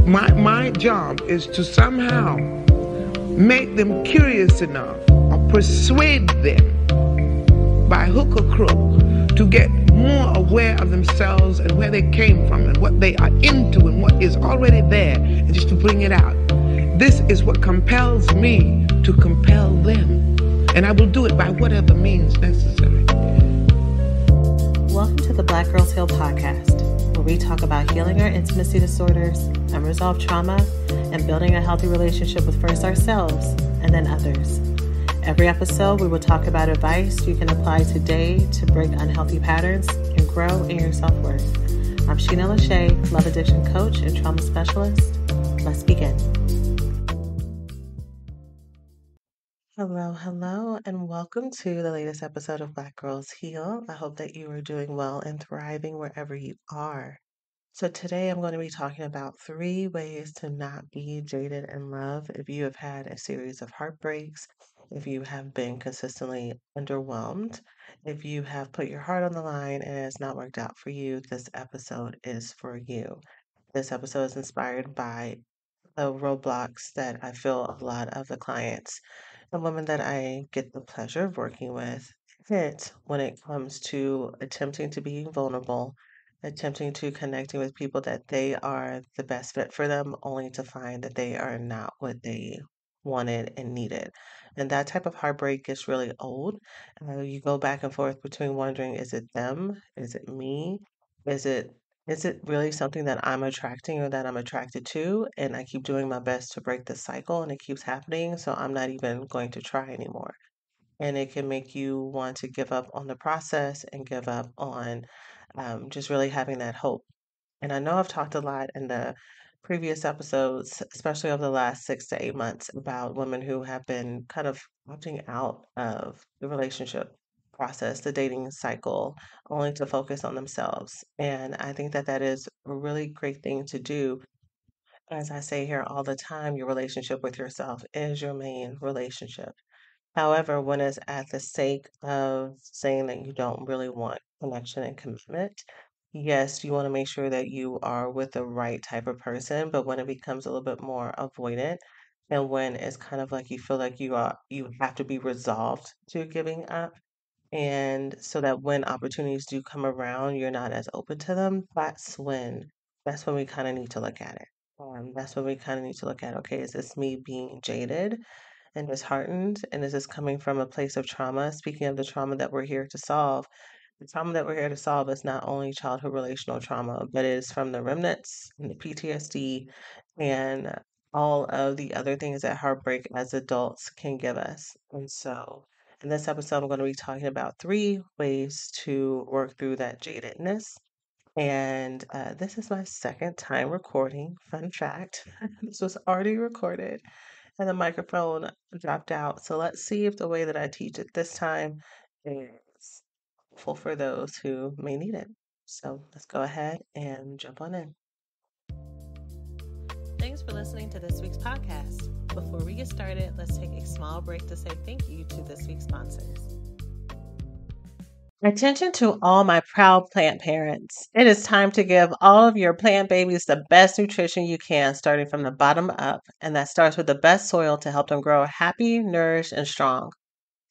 My job is to somehow make them curious enough or persuade them by hook or crook to get more aware of themselves and where they came from and what they are into and what is already there, and just to bring it out. This is what compels me to compel them, and I will do it by whatever means necessary. Welcome to the Black Girls Heal podcast, where we talk about healing our intimacy disorders, unresolved trauma, and building a healthy relationship with first ourselves and then others. Every episode, we will talk about advice you can apply today to break unhealthy patterns and grow in your self-worth. I'm Sheena Lachey, Love Addiction Coach and Trauma Specialist. Let's begin. Hello, and welcome to the latest episode of Black Girls Heal. I hope that you are doing well and thriving wherever you are. So today I'm going to be talking about 3 ways to not be jaded in love if you have had a series of heartbreaks, if you have been consistently underwhelmed, if you have put your heart on the line and it has not worked out for you, this episode is for you. This episode is inspired by the roadblocks that I feel a lot of the clients, the women that I get the pleasure of working with, hit when it comes to attempting to be vulnerable, attempting to connecting with people that they are the best fit for them, only to find that they are not what they wanted and needed. And that type of heartbreak gets really old. You go back and forth between wondering, is it them? Is it me? Is it is it really something that I'm attracting or that I'm attracted to? And I keep doing my best to break the cycle and it keeps happening, so I'm not even going to try anymore. And it can make you want to give up on the process and give up on just really having that hope. And I know I've talked a lot in the previous episodes, especially over the last 6 to 8 months, about women who have been kind of opting out of the relationship process, the dating cycle, only to focus on themselves. And I think that that is a really great thing to do. As I say here all the time, your relationship with yourself is your main relationship. However, when it's at the sake of saying that you don't really want connection and commitment, yes, you want to make sure that you are with the right type of person. But when it becomes a little bit more avoidant, and when it's kind of like you feel like you have to be resolved to giving up, and so that when opportunities do come around, you're not as open to them, that's when we kind of need to look at it. That's when we kind of need to look at, okay, is this me being jaded and disheartened? And is this coming from a place of trauma? Speaking of the trauma that we're here to solve, the trauma that we're here to solve is not only childhood relational trauma, but it is from the remnants and the PTSD and all of the other things that heartbreak as adults can give us. And so, in this episode, I'm going to be talking about 3 ways to work through that jadedness. And this is my second time recording. Fun fact, this was already recorded and the microphone dropped out. So let's see if the way that I teach it this time is helpful for those who may need it. So let's go ahead and jump on in. Thanks for listening to this week's podcast. Before we get started, let's take a small break to say thank you to this week's sponsors. Attention to all my proud plant parents. It is time to give all of your plant babies the best nutrition you can, starting from the bottom up, and that starts with the best soil to help them grow happy, nourished, and strong.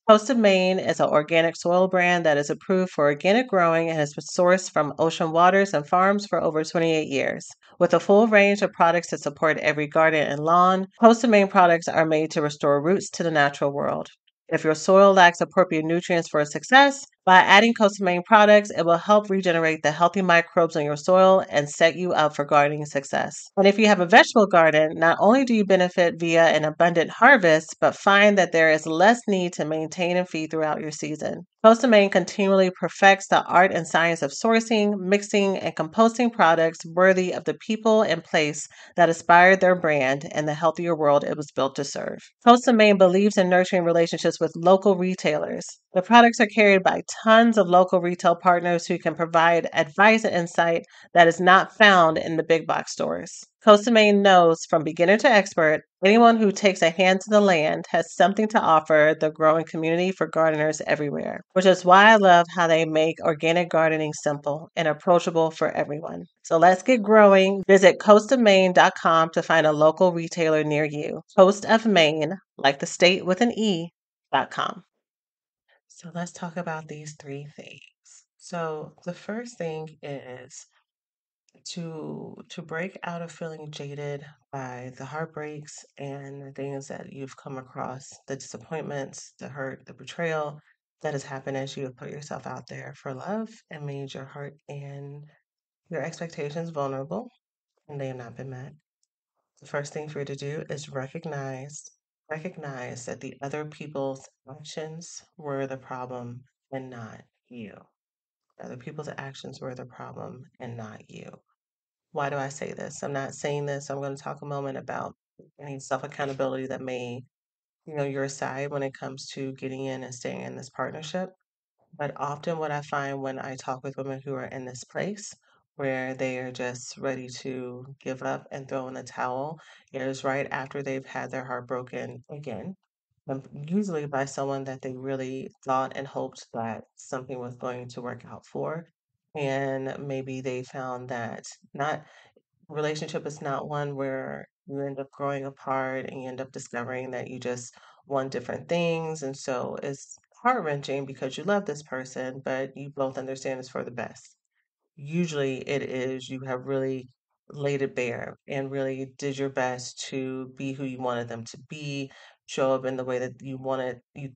Coast of Maine is an organic soil brand that is approved for organic growing and has been sourced from ocean waters and farms for over 28 years. With a full range of products that support every garden and lawn, Coast of Maine products are made to restore roots to the natural world. If your soil lacks appropriate nutrients for success, by adding Coast of Maine products, it will help regenerate the healthy microbes in your soil and set you up for gardening success. And if you have a vegetable garden, not only do you benefit via an abundant harvest, but find that there is less need to maintain and feed throughout your season. Coast of Maine continually perfects the art and science of sourcing, mixing, and composting products worthy of the people and place that inspired their brand and the healthier world it was built to serve. Coast of Maine believes in nurturing relationships with local retailers. The products are carried by tons of local retail partners who can provide advice and insight that is not found in the big box stores. Costa Maine knows from beginner to expert, anyone who takes a hand to the land has something to offer the growing community for gardeners everywhere, which is why I love how they make organic gardening simple and approachable for everyone. So let's get growing. Visit coastofmaine.com to find a local retailer near you. Coast of Maine, like the state with an E.com. So let's talk about these three things. So the first thing is to break out of feeling jaded by the heartbreaks and the things that you've come across, the disappointments, the hurt, the betrayal that has happened as you have put yourself out there for love and made your heart and your expectations vulnerable and they have not been met. The first thing for you to do is recognize that the other people's actions were the problem and not you. Other people's actions were the problem and not you. Why do I say this? I'm not saying this. I'm going to talk a moment about any self accountability that may, your side when it comes to getting in and staying in this partnership. But often, what I find when I talk with women who are in this place where they are just ready to give up and throw in the towel is right after they've had their heart broken again, usually by someone that they really thought and hoped that something was going to work out for. And maybe they found that not relationship is not one where you end up growing apart and you end up discovering that you just want different things. And so it's heart wrenching because you love this person, but you both understand it's for the best. Usually it is you have really laid it bare and really did your best to be who you wanted them to be, show up in the way that you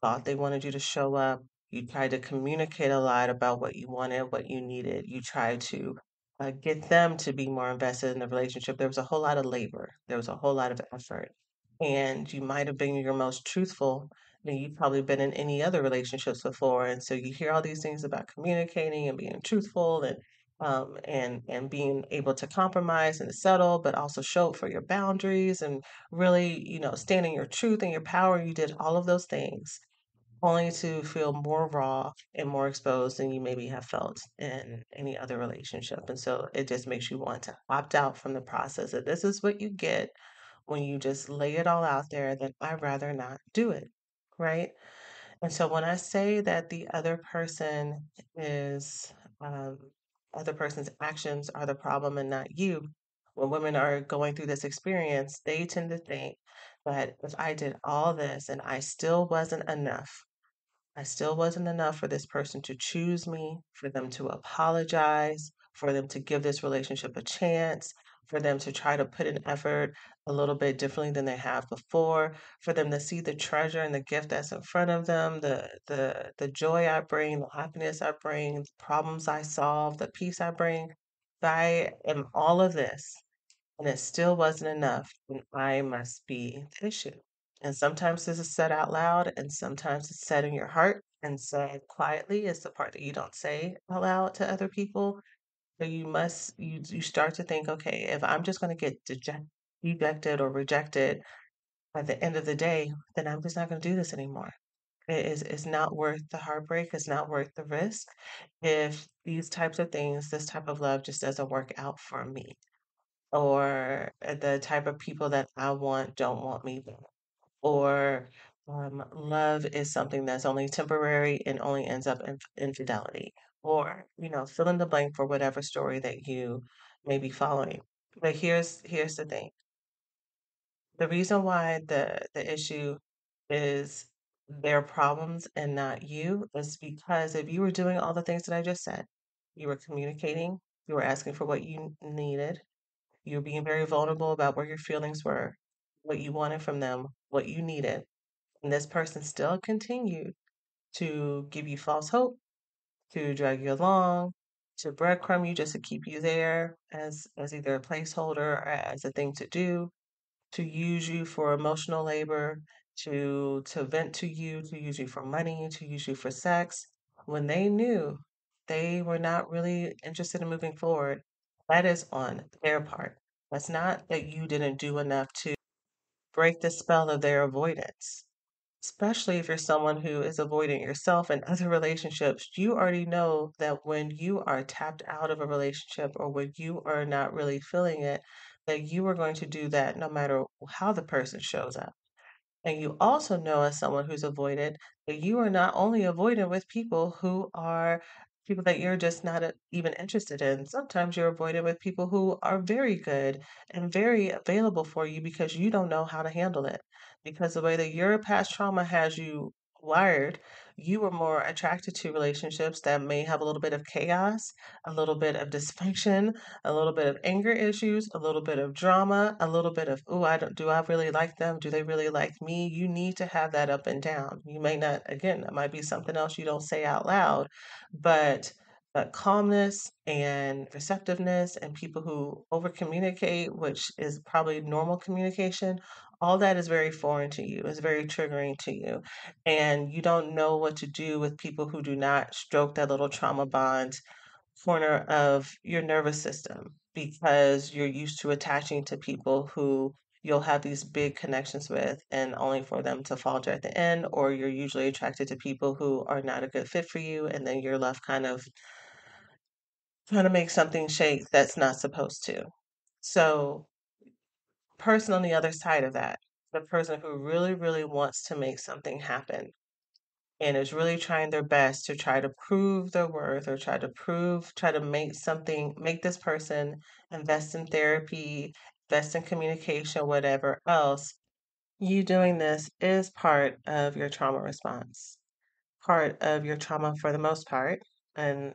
thought they wanted you to show up. You tried to communicate a lot about what you wanted, what you needed. You tried to get them to be more invested in the relationship. There was a whole lot of labor, there was a whole lot of effort. And you might have been your most truthful than you've probably been in any other relationships before. And so you hear all these things about communicating and being truthful and being able to compromise and settle, but also show up for your boundaries and really, stand in your truth and your power. You did all of those things only to feel more raw and more exposed than you maybe have felt in any other relationship. And so it just makes you want to opt out from the process. That this is what you get when you just lay it all out there, then I'd rather not do it. Right. And so when I say that the is, um, other person's actions are the problem and not you, when women are going through this experience, they tend to think that if I did all this and I still wasn't enough for this person to choose me, for them to apologize, for them to give this relationship a chance, for them to try to put an effort a little bit differently than they have before, for them to see the treasure and the gift that's in front of them, the joy I bring, the happiness I bring, the problems I solve, the peace I bring. If I am all of this and it still wasn't enough, then I must be the issue. And sometimes this is said out loud, and sometimes it's said in your heart and said quietly. It's the part that you don't say out loud to other people. So you start to think, okay, if I'm just going to get dejected or rejected at the end of the day, then I'm just not going to do this anymore. It's not worth the heartbreak. It's not worth the risk. If these types of things, this type of love just doesn't work out for me, or the type of people that I want don't want me back, or love is something that's only temporary and only ends up in infidelity, or fill in the blank for whatever story that you may be following. But here's the thing: the reason why the issue is their problems and not you is because if you were doing all the things that I just said, you were communicating, you were asking for what you needed, you were being very vulnerable about where your feelings were, what you wanted from them, what you needed. And this person still continued to give you false hope, to drag you along, to breadcrumb you just to keep you there as either a placeholder or as a thing to do, to use you for emotional labor, to vent to use you for money, to use you for sex, when they knew they were not really interested in moving forward. That is on their part. That's not that you didn't do enough to break the spell of their avoidance. especially if you're someone who is avoiding yourself in other relationships, you already know that when you are tapped out of a relationship or when you are not really feeling it, that you are going to do that no matter how the person shows up. And you also know, as someone who's avoided, that you are not only avoiding with people who are people that you're just not even interested in. Sometimes you're avoiding with people who are very good and very available for you because you don't know how to handle it. Because the way that your past trauma has you wired, you were more attracted to relationships that may have a little bit of chaos, a little bit of dysfunction, a little bit of anger issues, a little bit of drama, a little bit of, oh, I don't, do I really like them? Do they really like me? You need to have that up and down. You may not, again, that might be something else you don't say out loud, but calmness and receptiveness and people who over communicate, which is probably normal communication, all that is very foreign to you, is very triggering to you. And you don't know what to do with people who do not stroke that little trauma bond corner of your nervous system because you're used to attaching to people who you'll have these big connections with and only for them to falter at the end, or you're usually attracted to people who are not a good fit for you, and then you're left kind of trying to make something shake that's not supposed to. So, person on the other side of that, the person who really, really wants to make something happen and is really trying their best to try to prove their worth or try to make this person invest in therapy, invest in communication, whatever else, you doing this is part of your trauma response, part of your trauma for the most part. And,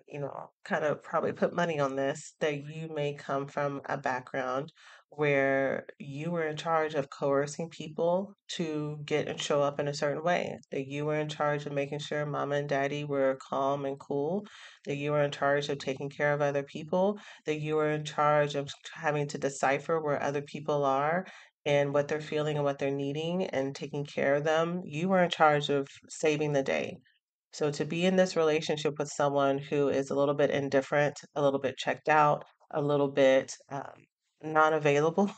kind of probably put money on this that you may come from a background where you were in charge of coercing people to get and show up in a certain way, that you were in charge of making sure mama and daddy were calm and cool, that you were in charge of taking care of other people, that you were in charge of having to decipher where other people are and what they're feeling and what they're needing and taking care of them. You were in charge of saving the day. So to be in this relationship with someone who is a little bit indifferent, a little bit checked out, a little bit not available,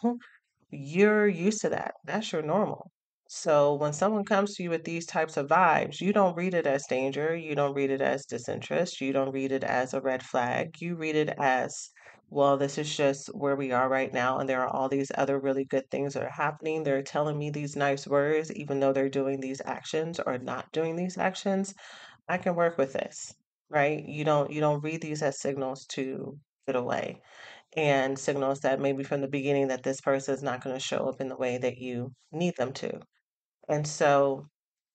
you're used to that. That's your normal. So when someone comes to you with these types of vibes, you don't read it as danger. You don't read it as disinterest. You don't read it as a red flag. You read it as, well, this is just where we are right now. And there are all these other really good things that are happening. They're telling me these nice words, even though they're doing these actions or not doing these actions. I can work with this, right? You don't read these as signals to get away and signals that maybe from the beginning that this person is not going to show up in the way that you need them to. And so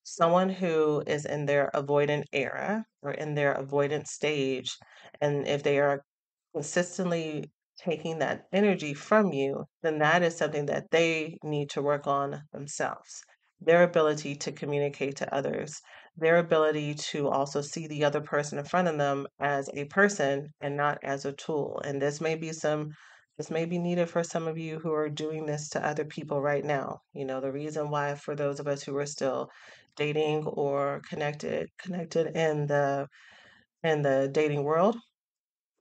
someone who is in their avoidant era or in their avoidant stage, and if they are consistently taking that energy from you, then that is something that they need to work on themselves. Their ability to communicate to others, their ability to also see the other person in front of them as a person and not as a tool. And this may be needed for some of you who are doing this to other people right now. The reason why for those of us who are still dating or connected in the dating world,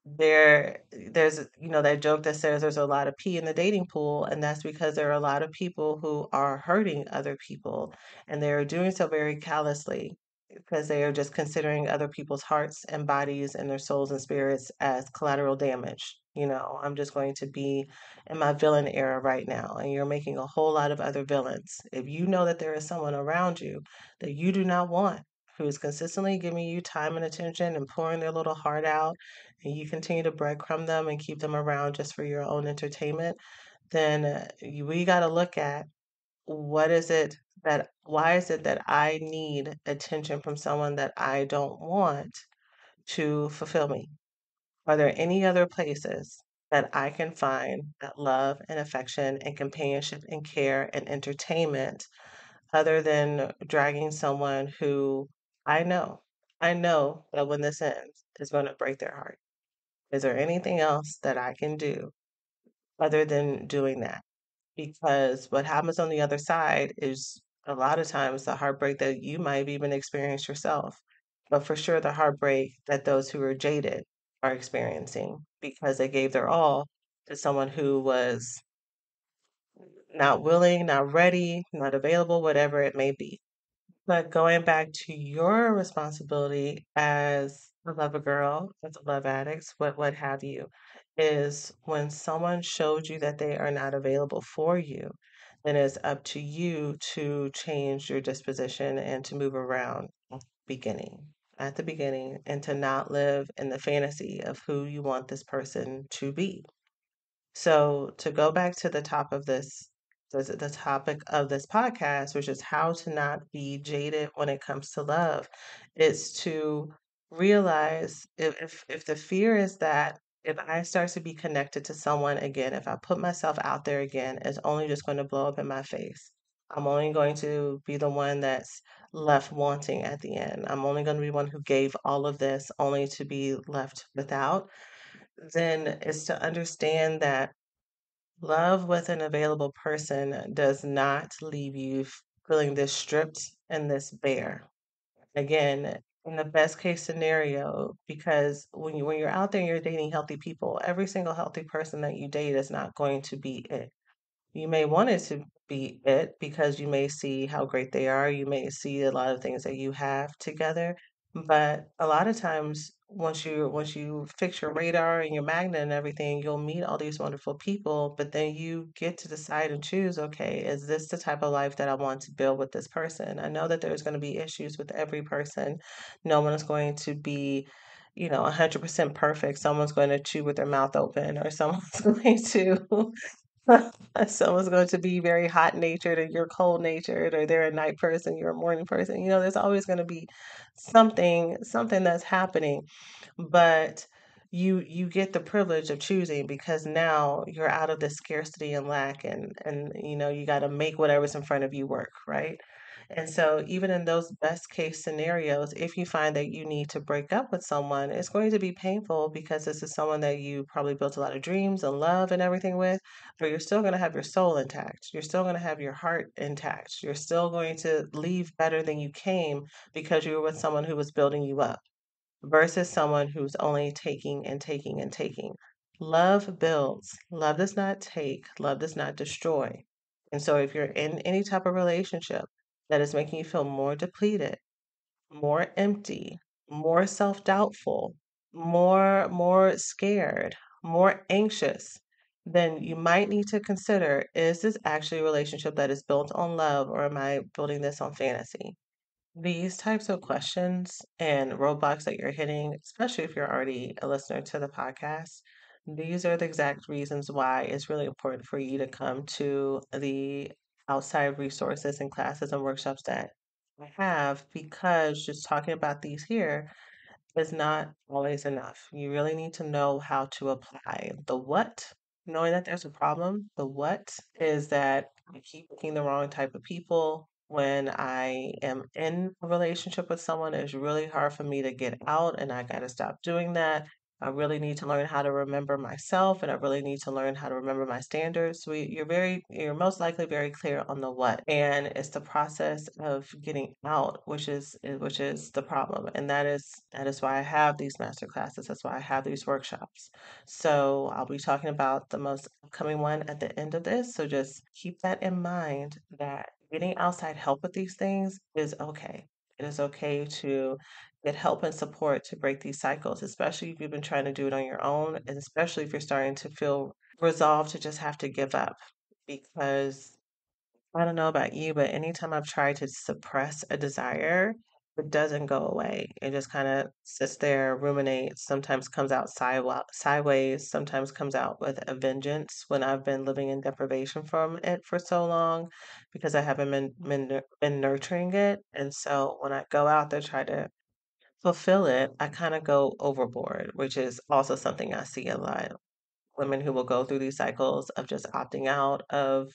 there's that joke that says there's a lot of pee in the dating pool, and that's because there are a lot of people who are hurting other people, and they're doing so very callously because they are just considering other people's hearts and bodies and their souls and spirits as collateral damage. I'm just going to be in my villain era right now, and you're making a whole lot of other villains. If you know that there is someone around you that you do not want, who is consistently giving you time and attention and pouring their little heart out, and you continue to breadcrumb them and keep them around just for your own entertainment, then we got to look at why is it that I need attention from someone that I don't want to fulfill me? Are there any other places that I can find that love and affection and companionship and care and entertainment other than dragging someone who I know, I know that when this ends is going to break their heart? Is there anything else that I can do other than doing that? Because what happens on the other side is a lot of times the heartbreak that you might have even experienced yourself, but for sure the heartbreak that those who are jaded are experiencing because they gave their all to someone who was not willing, not ready, not available, whatever it may be. But going back to your responsibility as a lover girl, as a love addict, what have you, is when someone showed you that they are not available for you, then it's up to you to change your disposition and to move around beginning at the beginning and to not live in the fantasy of who you want this person to be. So to go back to the top of this, the topic of this podcast, which is how to not be jaded when it comes to love, is to realize if the fear is that if I start to be connected to someone again, if I put myself out there again, it's only just going to blow up in my face. I'm only going to be the one that's left wanting at the end. I'm only going to be one who gave all of this only to be left without. Then is to understand that love with an available person does not leave you feeling this stripped and this bare. Again, in the best case scenario, because when you're out there and you're dating healthy people, every single healthy person that you date is not going to be it. You may want it to be it because you may see how great they are. You may see a lot of things that you have together. But a lot of times, once you fix your radar and your magnet and everything, you'll meet all these wonderful people. But then you get to decide and choose, okay, is this the type of life that I want to build with this person? I know that there's going to be issues with every person. No one is going to be 100% perfect. Someone's going to chew with their mouth open, or someone's going to someone's going to be very hot natured and you're cold natured, or they're a night person, you're a morning person. There's always going to be something that's happening, but you get the privilege of choosing because now you're out of the scarcity and lack, and you got to make whatever's in front of you work, right? And so even in those best case scenarios, if you find that you need to break up with someone, it's going to be painful because this is someone that you probably built a lot of dreams and love and everything with, but you're still going to have your soul intact. You're still going to have your heart intact. You're still going to leave better than you came because you were with someone who was building you up versus someone who's only taking and taking and taking. Love builds. Love does not take. Love does not destroy. And so if you're in any type of relationship that is making you feel more depleted, more empty, more self-doubtful, more scared, more anxious, then you might need to consider, is this actually a relationship that is built on love, or am I building this on fantasy? These types of questions and roadblocks that you're hitting, especially if you're already a listener to the podcast, these are the exact reasons why it's really important for you to come to the outside resources and classes and workshops that I have, because just talking about these here is not always enough. You really need to know how to apply the what, knowing that there's a problem. The what is that I keep picking the wrong type of people. When I am in a relationship with someone, it's really hard for me to get out, and I got to stop doing that. I really need to learn how to remember myself, and I really need to learn how to remember my standards. So you're most likely very clear on the what, and it's the process of getting out, which is the problem, and that is why I have these master classes. That's why I have these workshops. So I'll be talking about the most upcoming one at the end of this. So just keep that in mind, that getting outside help with these things is okay. It is okay to get help and support to break these cycles, especially if you've been trying to do it on your own, and especially if you're starting to feel resolved to just have to give up. Because I don't know about you, but anytime I've tried to suppress a desire, it doesn't go away. It just kind of sits there, ruminates, sometimes comes out sideways, sometimes comes out with a vengeance when I've been living in deprivation from it for so long because I haven't been nurturing it. And so when I go out there try to fulfill it, I kind of go overboard, which is also something I see a lot. Women who will go through these cycles of just opting out of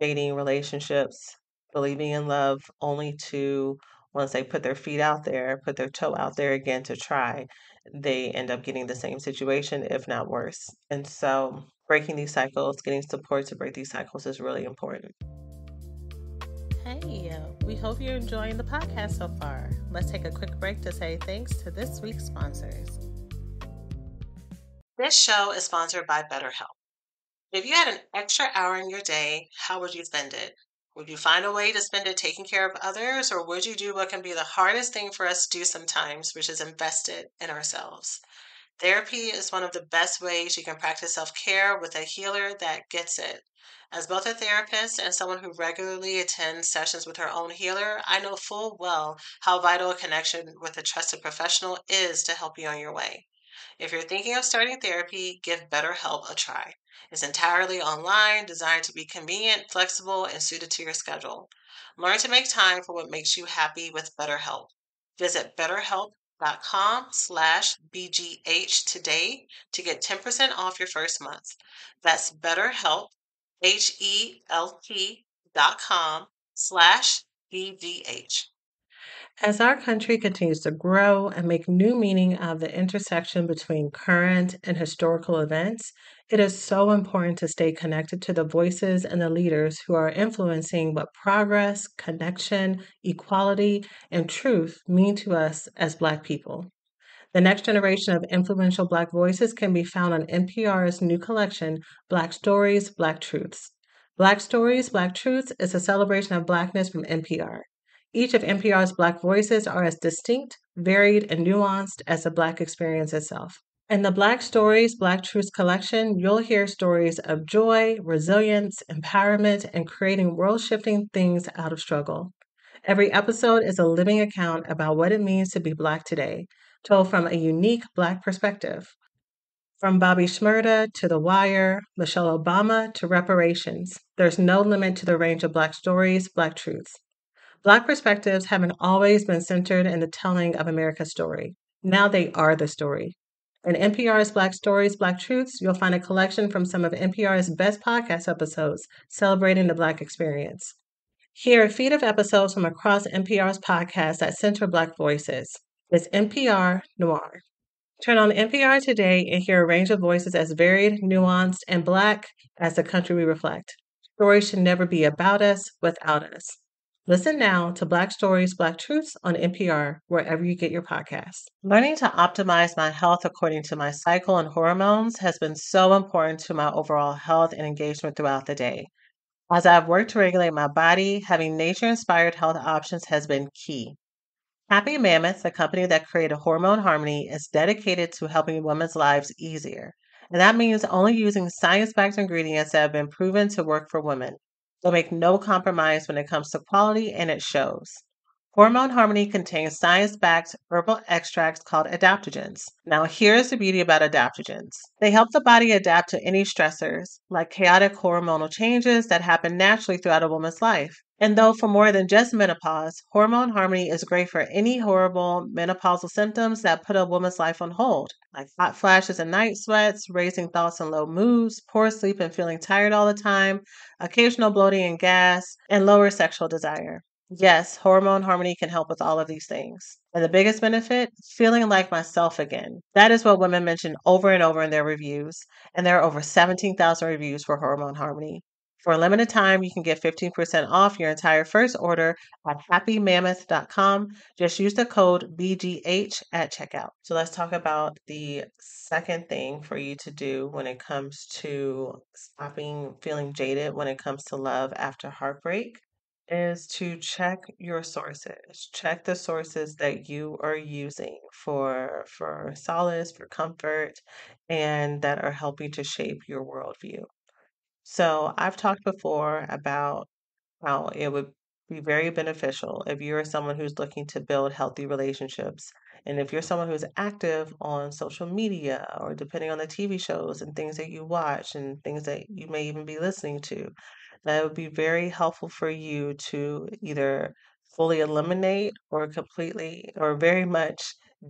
dating relationships, believing in love, only to, once they put their feet out there, put their toe out there again to try, they end up getting the same situation, if not worse. And so breaking these cycles, getting support to break these cycles is really important. Hey, we hope you're enjoying the podcast so far. Let's take a quick break to say thanks to this week's sponsors. This show is sponsored by BetterHelp. If you had an extra hour in your day, how would you spend it? Would you find a way to spend it taking care of others, or would you do what can be the hardest thing for us to do sometimes, which is invest it in ourselves? Therapy is one of the best ways you can practice self care with a healer that gets it. As both a therapist and someone who regularly attends sessions with her own healer, I know full well how vital a connection with a trusted professional is to help you on your way. If you're thinking of starting therapy, give BetterHelp a try. It's entirely online, designed to be convenient, flexible, and suited to your schedule. Learn to make time for what makes you happy with BetterHelp. Visit betterhelp.com/BGH today to get 10% off your first month. That's BetterHelp, HELP.com/BGH. As our country continues to grow and make new meaning of the intersection between current and historical events, it is so important to stay connected to the voices and the leaders who are influencing what progress, connection, equality, and truth mean to us as Black people. The next generation of influential Black voices can be found on NPR's new collection, Black Stories, Black Truths. Black Stories, Black Truths is a celebration of Blackness from NPR. Each of NPR's Black voices are as distinct, varied, and nuanced as the Black experience itself. In the Black Stories, Black Truths collection, you'll hear stories of joy, resilience, empowerment, and creating world shifting things out of struggle. Every episode is a living account about what it means to be Black today, told from a unique Black perspective. From Bobby Shmurda to The Wire, Michelle Obama to reparations, there's no limit to the range of Black stories, Black truths. Black perspectives haven't always been centered in the telling of America's story. Now they are the story. In NPR's Black Stories, Black Truths, you'll find a collection from some of NPR's best podcast episodes celebrating the Black experience. Hear a feed of episodes from across NPR's podcasts that center Black voices. It's NPR Noir. Turn on NPR today and hear a range of voices as varied, nuanced, and Black as the country we reflect. Stories should never be about us, without us. Listen now to Black Stories, Black Truths on NPR, wherever you get your podcasts. Learning to optimize my health according to my cycle and hormones has been so important to my overall health and engagement throughout the day. As I've worked to regulate my body, having nature inspired health options has been key. Happy Mammoth, the company that created Hormone Harmony, is dedicated to helping women's lives easier. And that means only using science backed ingredients that have been proven to work for women. They'll make no compromise when it comes to quality, and it shows. Hormone Harmony contains science backed herbal extracts called adaptogens. Now, here's the beauty about adaptogens they help the body adapt to any stressors, like chaotic hormonal changes that happen naturally throughout a woman's life. And though for more than just menopause, Hormone Harmony is great for any horrible menopausal symptoms that put a woman's life on hold, like hot flashes and night sweats, raising thoughts and low moods, poor sleep and feeling tired all the time, occasional bloating and gas, and lower sexual desire. Yes, Hormone Harmony can help with all of these things. And the biggest benefit, feeling like myself again. That is what women mention over and over in their reviews. And there are over 17,000 reviews for Hormone Harmony. For a limited time, you can get 15% off your entire first order at happymammoth.com. Just use the code BGH at checkout. So let's talk about the second thing for you to do when it comes to stopping feeling jaded when it comes to love after heartbreak is to check your sources. Check the sources that you are using for solace, for comfort, and that are helping to shape your worldview. So I've talked before about how it would be very beneficial if you're someone who's looking to build healthy relationships. And if you're someone who's active on social media or depending on the TV shows and things that you watch and things that you may even be listening to, that would be very helpful for you to either fully eliminate or completely or very much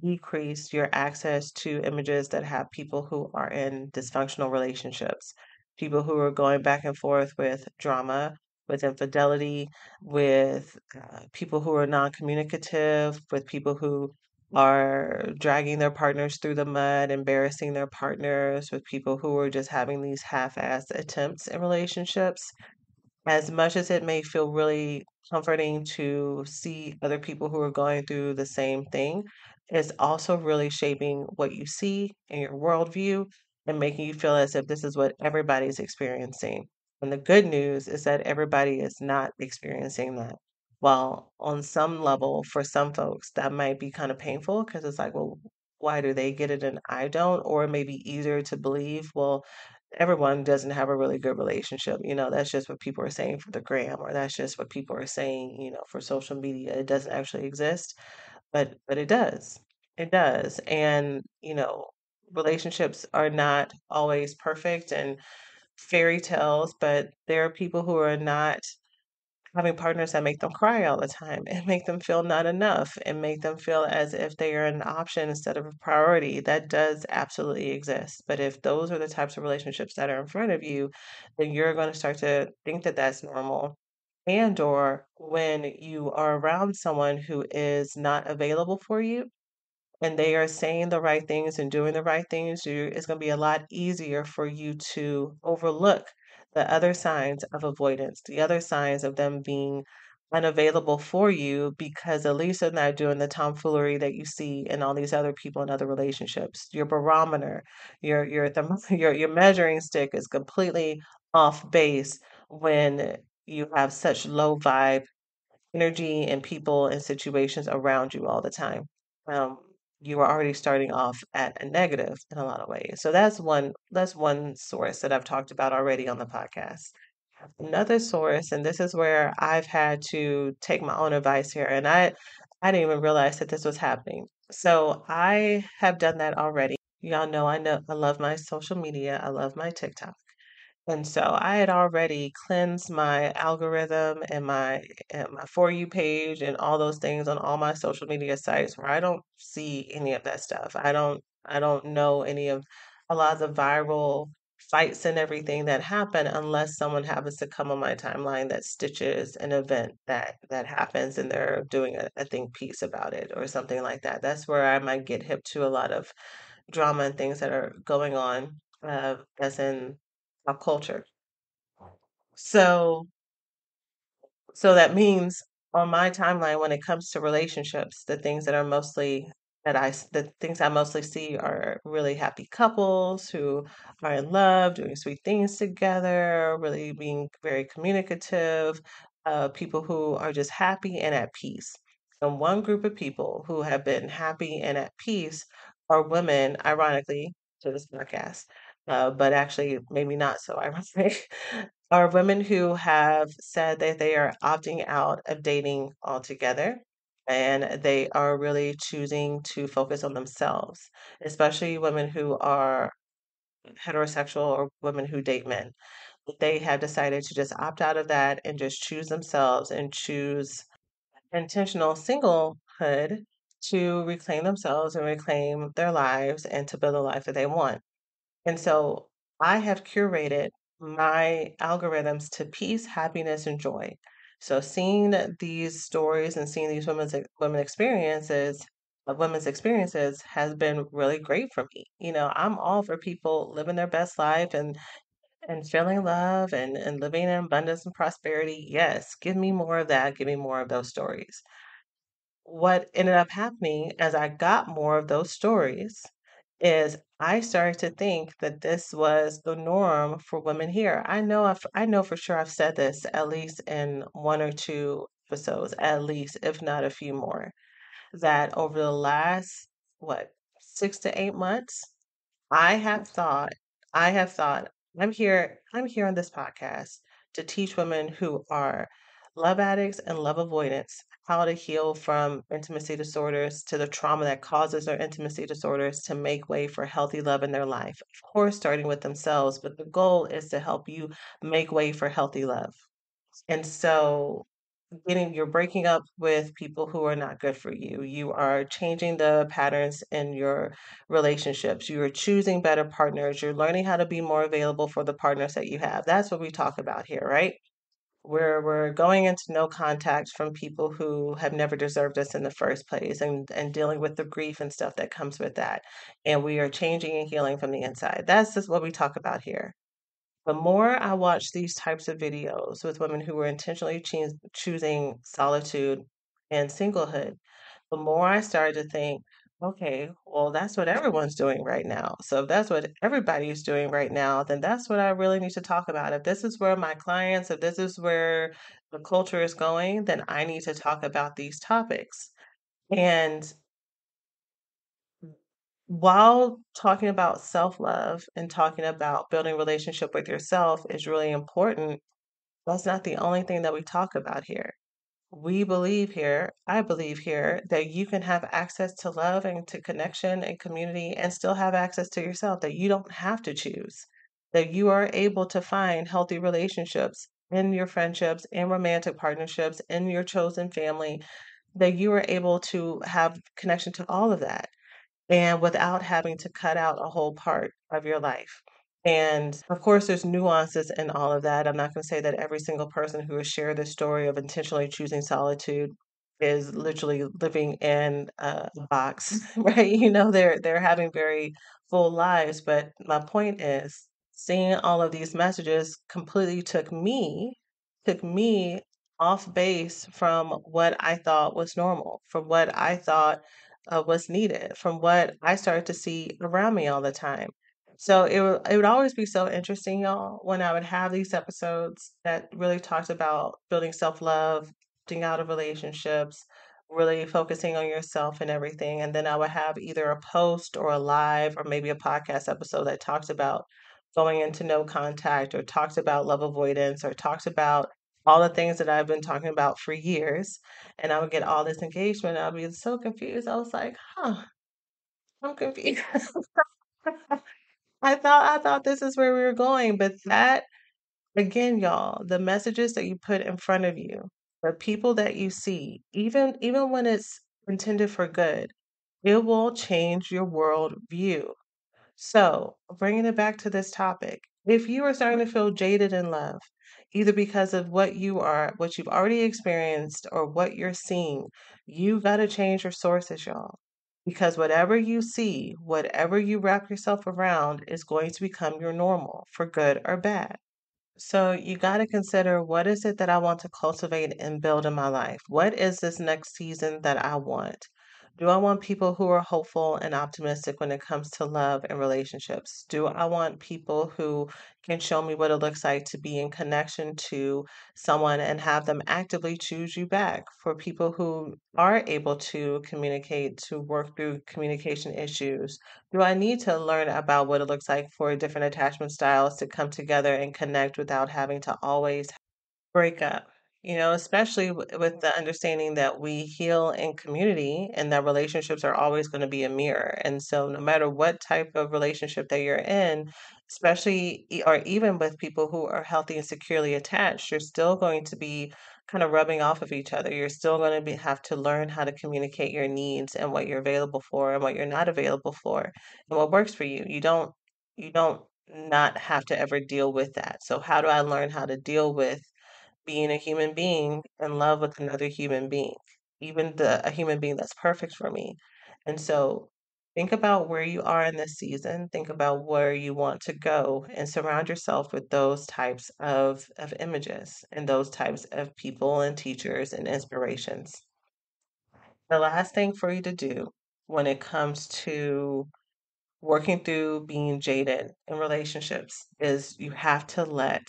decrease your access to images that have people who are in dysfunctional relationships, people who are going back and forth with drama, with infidelity, with people who are non communicative, with people who are dragging their partners through the mud, embarrassing their partners, with people who are just having these half assed attempts in relationships. As much as it may feel really comforting to see other people who are going through the same thing, it's also really shaping what you see in your worldview and making you feel as if this is what everybody's experiencing. And the good news is that everybody is not experiencing that. While on some level, for some folks, that might be kind of painful because it's like, well, why do they get it and I don't? Or it may be easier to believe, well, everyone doesn't have a really good relationship. That's just what people are saying for the gram, or that's just what people are saying, for social media. It doesn't actually exist, but it does. It does. And, relationships are not always perfect and fairy tales, but there are people who are not having partners that make them cry all the time and make them feel not enough and make them feel as if they are an option instead of a priority. That does absolutely exist. But if those are the types of relationships that are in front of you, then you're going to start to think that that's normal. And or when you are around someone who is not available for you, and they are saying the right things and doing the right things, it's going to be a lot easier for you to overlook the other signs of avoidance, the other signs of them being unavailable for you because at least they're not doing the tomfoolery that you see in all these other people in other relationships. Your barometer, your measuring stick is completely off base when you have such low vibe energy and people and situations around you all the time. Um, you are already starting off at a negative in a lot of ways. So that's one source that I've talked about already on the podcast. Another source, and this is where I've had to take my own advice here, and I didn't even realize that this was happening. So I have done that already. Y'all know I love my social media. I love my TikTok. And so I had already cleansed my algorithm and my For You page and all those things on all my social media sites where I don't see any of that stuff. I don't know any of a lot of the viral fights and everything that happen unless someone happens to come on my timeline that stitches an event that happens and they're doing a think piece about it or something like that. That's where I might get hip to a lot of drama and things that are going on, as in pop culture. So so that means on my timeline, when it comes to relationships, the things I mostly see are really happy couples who are in love, doing sweet things together, really being very communicative, people who are just happy and at peace. And one group of people who have been happy and at peace are women, ironically, to this podcast, but actually maybe not so ironic, are women who have said that they are opting out of dating altogether and they are really choosing to focus on themselves, especially women who are heterosexual or women who date men. They have decided to just opt out of that and just choose themselves and choose intentional singlehood to reclaim themselves and reclaim their lives and to build a life that they want. And so I have curated my algorithms to peace, happiness, and joy. So seeing these stories and seeing these women's experiences has been really great for me. I'm all for people living their best life and feeling love and living in abundance and prosperity. Yes, give me more of that. Give me more of those stories. What ended up happening as I got more of those stories is I started to think that this was the norm for women here. I know for sure I've said this at least in one or two episodes, at least, if not a few more, that over the last, what, 6 to 8 months, I have thought, I have thought, I'm here on this podcast to teach women who are love addicts and love avoidance how to heal from intimacy disorders to the trauma that causes their intimacy disorders to make way for healthy love in their life. Of course, starting with themselves, but the goal is to help you make way for healthy love. And so you're breaking up with people who are not good for you. You are changing the patterns in your relationships. You are choosing better partners. You're learning how to be more available for the partners that you have. That's what we talk about here, right? We're going into no contact from people who have never deserved us in the first place and dealing with the grief and stuff that comes with that. And we are changing and healing from the inside. That's just what we talk about here. The more I watch these types of videos with women who are intentionally choosing solitude and singlehood, the more I started to think, Okay, well, that's what everyone's doing right now. So if that's what everybody's doing right now, then that's what I really need to talk about. If this is where my clients, if this is where the culture is going, then I need to talk about these topics. And while talking about self-love and talking about building relationship with yourself is really important, that's not the only thing that we talk about here. We believe here, I believe here, that you can have access to love and to connection and community and still have access to yourself, that you don't have to choose, that you are able to find healthy relationships in your friendships, in romantic partnerships, in your chosen family, that you are able to have connection to all of that and without having to cut out a whole part of your life. And of course, there's nuances in all of that. I'm not going to say that every single person who has shared this story of intentionally choosing solitude is literally living in a box, right? They're having very full lives. But my point is, seeing all of these messages completely took me off base from what I thought was normal, from what I thought was needed, from what I started to see around me all the time. So it would always be so interesting, y'all, when I would have these episodes that really talked about building self-love, opting out of relationships, really focusing on yourself and everything. And then I would have either a post or a live or maybe a podcast episode that talks about going into no contact or talks about love avoidance or talks about all the things that I've been talking about for years. And I would get all this engagement. I'd be so confused. I was like, huh, I'm confused. I thought this is where we were going, but that again, y'all, the messages that you put in front of you, the people that you see, even when it's intended for good, it will change your world view. So, bringing it back to this topic, if you are starting to feel jaded in love, either because of what you've already experienced, or what you're seeing, you got to change your sources, y'all. Because whatever you see, whatever you wrap yourself around, is going to become your normal for good or bad. So you got to consider, what is it that I want to cultivate and build in my life? What is this next season that I want? Do I want people who are hopeful and optimistic when it comes to love and relationships? Do I want people who can show me what it looks like to be in connection to someone and have them actively choose you back? For people who are able to communicate, to work through communication issues, do I need to learn about what it looks like for different attachment styles to come together and connect without having to always break up? Especially with the understanding that we heal in community and that relationships are always going to be a mirror. And so, no matter what type of relationship that you're in, especially or even with people who are healthy and securely attached, you're still going to be kind of rubbing off of each other. You're still going to have to learn how to communicate your needs and what you're available for and what you're not available for and what works for you. You don't not have to ever deal with that. So, how do I learn how to deal with being a human being in love with another human being, even a human being that's perfect for me? And so think about where you are in this season, think about where you want to go, and surround yourself with those types of images and those types of people and teachers and inspirations. The last thing for you to do when it comes to working through being jaded in relationships is you have to let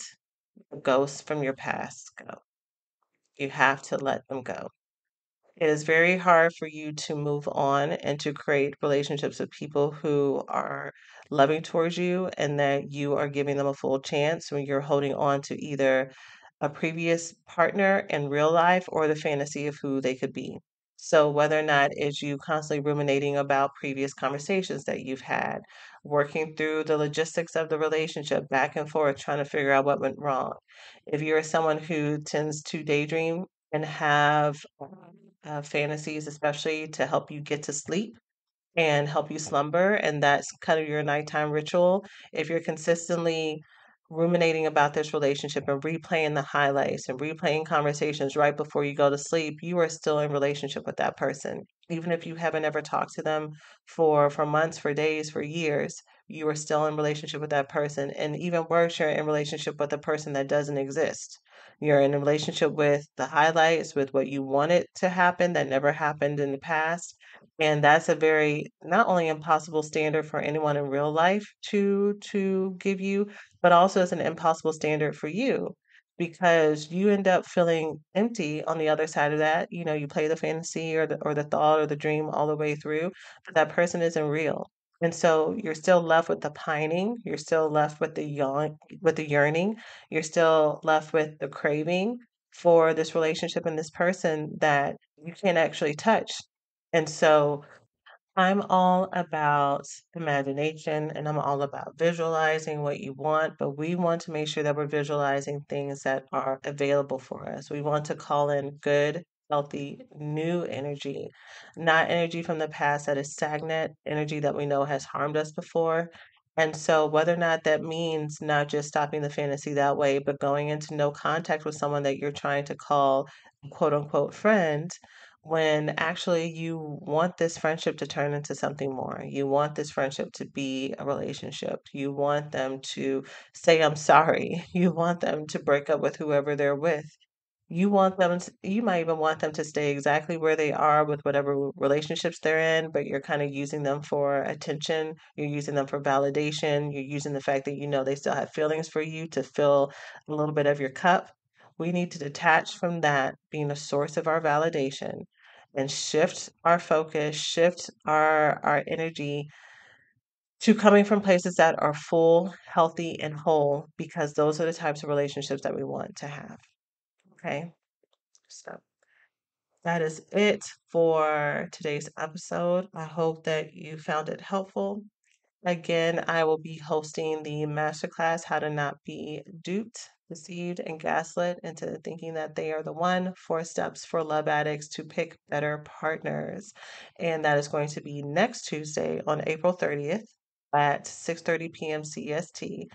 the ghosts from your past go. You have to let them go. It is very hard for you to move on and to create relationships with people who are loving towards you and that you are giving them a full chance when you're holding on to either a previous partner in real life or the fantasy of who they could be. So, whether or not is you constantly ruminating about previous conversations that you've had, working through the logistics of the relationship back and forth, trying to figure out what went wrong. If you're someone who tends to daydream and have fantasies, especially to help you get to sleep and help you slumber, and that's kind of your nighttime ritual. If you're consistently ruminating about this relationship and replaying the highlights and replaying conversations right before you go to sleep, you are still in relationship with that person. Even if you haven't ever talked to them for months, for days, for years, you are still in relationship with that person. And even worse, you're in relationship with a person that doesn't exist. You're in a relationship with the highlights, with what you wanted to happen that never happened in the past, And that's a very not only impossible standard for anyone in real life to give you, but also it's an impossible standard for you because you end up feeling empty on the other side of that. You know, you play the fantasy or the thought or the dream all the way through, but that person isn't real. And so you're still left with the pining, you're still left with the yearning, you're still left with the craving for this relationship and this person that you can't actually touch. And so I'm all about imagination and I'm all about visualizing what you want, but we want to make sure that we're visualizing things that are available for us. We want to call in good, healthy, new energy, not energy from the past that is stagnant, energy that we know has harmed us before. And so, whether or not that means not just stopping the fantasy that way, but going into no contact with someone that you're trying to call quote unquote friend when actually you want this friendship to turn into something more. You want this friendship to be a relationship. You want them to say, I'm sorry. You want them to break up with whoever they're with. You want them to, you might even want them to stay exactly where they are with whatever relationships they're in, but you're kind of using them for attention. You're using them for validation. You're using the fact that you know they still have feelings for you to fill a little bit of your cup. We need to detach from that being a source of our validation and shift our focus, shift our energy to coming from places that are full, healthy, and whole, because those are the types of relationships that we want to have. Okay. So that is it for today's episode. I hope that you found it helpful. Again, I will be hosting the masterclass, How to Not Be Duped, Deceived, and Gaslit into thinking that they are the one, 4 steps for love addicts to pick better partners. And that is going to be next Tuesday on April 30th at 6:30 p.m. CST.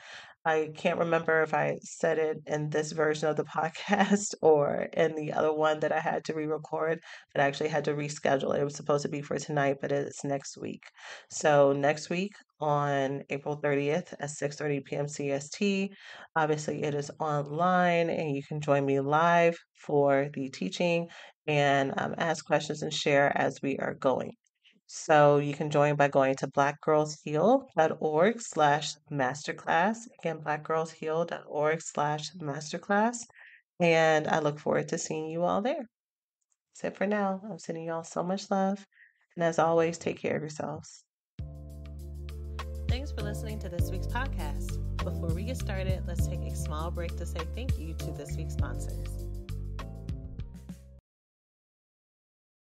I can't remember if I said it in this version of the podcast or in the other one that I had to re-record, but I actually had to reschedule it. It was supposed to be for tonight, but it's next week. So next week on April 30th at 6:30 p.m. CST. Obviously, it is online and you can join me live for the teaching and ask questions and share as we are going. So you can join by going to blackgirlsheal.org/masterclass. Again, blackgirlsheal.org/masterclass. And I look forward to seeing you all there. That's it for now. I'm sending you all so much love. And as always, take care of yourselves. Thanks for listening to this week's podcast. Before we get started, let's take a small break to say thank you to this week's sponsors.